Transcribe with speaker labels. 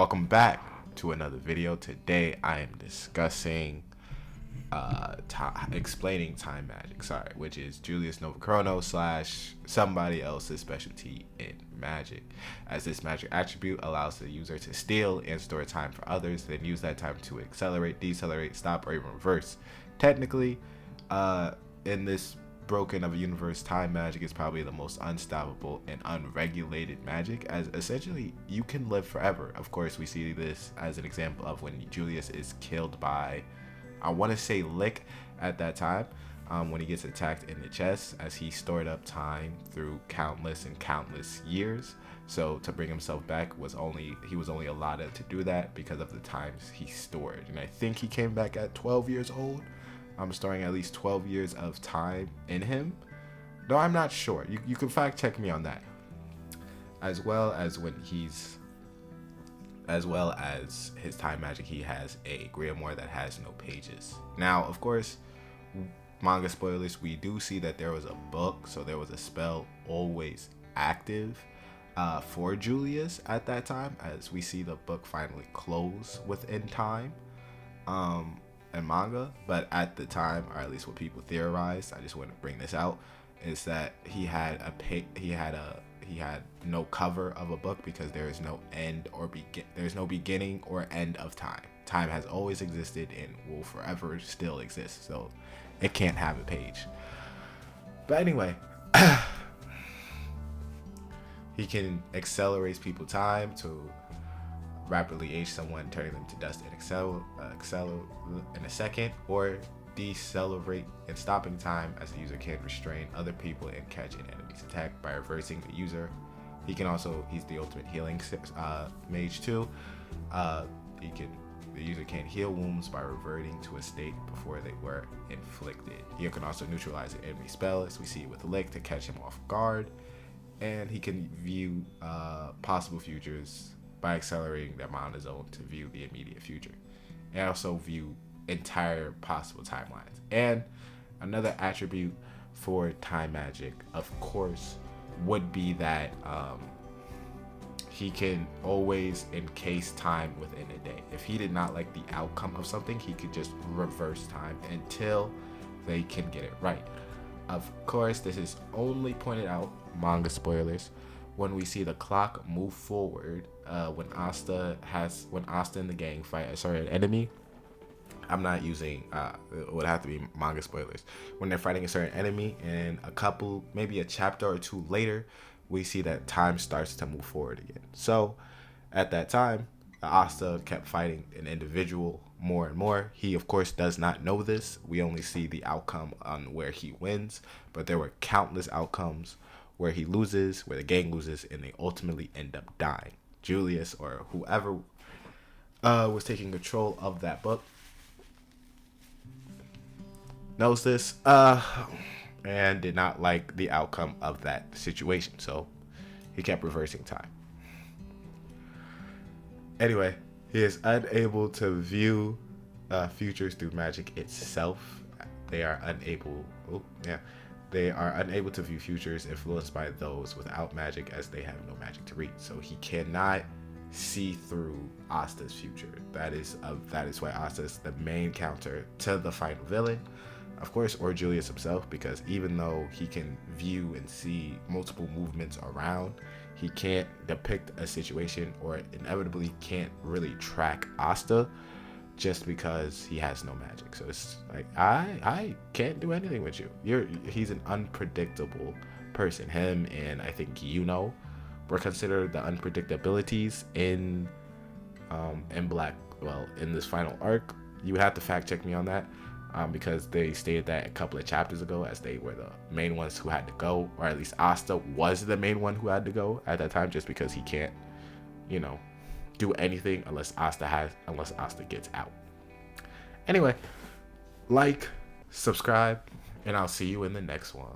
Speaker 1: Welcome back to another video. Today I am discussing explaining time magic, which is Julius Novachrono slash somebody else's specialty in magic, as this magic attribute allows the user to steal and store time for others, then use that time to accelerate, decelerate, stop, or even reverse. Technically, in this broken of a universe, time magic is probably the most unstoppable and unregulated magic, as essentially you can live forever. Of course, we see this as an example of when Julius is killed by, I want to say, Lick at that time, when he gets attacked in the chest, as he stored up time through countless and countless years. So to bring himself back he was only allotted to do that because of the times he stored. And I think he came back at 12 years old. I'm storing at least 12 years of time in him. No, I'm not sure. You can fact check me on that. As well as his time magic, he has a grimoire that has no pages. Now, of course, manga spoilers, we do see that there was a book, so there was a spell always active for Julius at that time, as we see the book finally close within time. And manga, but at the time, or at least what people theorized, I just want to bring this out, is that he had no cover of a book because there is no there's no beginning or end of time. Time has always existed and will forever still exist, so it can't have a page. But anyway, he can accelerate people time to rapidly age someone, turning them to dust and accelerate in a second, or decelerate and stopping time, as the user can restrain other people and catch an enemy's attack by reversing the user. He's the ultimate healing mage too. The user can heal wounds by reverting to a state before they were inflicted. He can also neutralize an enemy spell, as we see with Lick, to catch him off guard, and he can view possible futures by accelerating them on his own to view the immediate future, and also view entire possible timelines. And another attribute for time magic, of course, would be that he can always encase time within a day. If he did not like the outcome of something, he could just reverse time until they can get it right. Of course, this is only pointed out, manga spoilers, when we see the clock move forward, when Asta and the gang fight a certain enemy. I'm not using it would have to be manga spoilers. When they're fighting a certain enemy, and maybe a chapter or two later, we see that time starts to move forward again. So at that time, Asta kept fighting an individual more and more. He, of course, does not know this. We only see the outcome on where he wins, but there were countless outcomes where he loses, where the gang loses, and they ultimately end up dying. Julius, or whoever was taking control of that book, knows this and did not like the outcome of that situation, so he kept reversing time. Anyway, he is unable to view futures through magic itself. They are unable to view futures influenced by those without magic, as they have no magic to read. So he cannot see through Asta's future. That is why Asta is the main counter to the final villain, of course, or Julius himself, because even though he can view and see multiple movements around, he can't depict a situation, or inevitably can't really track Asta, just because he has no magic. So it's like, I can't do anything with you. He's an unpredictable person. Him and I think were considered the unpredictabilities in this final arc. You would have to fact check me on that, because they stated that a couple of chapters ago, as they were the main ones who had to go, or at least Asta was the main one who had to go at that time, just because he can't, do anything unless Asta gets out. Anyway, like, subscribe, and I'll see you in the next one.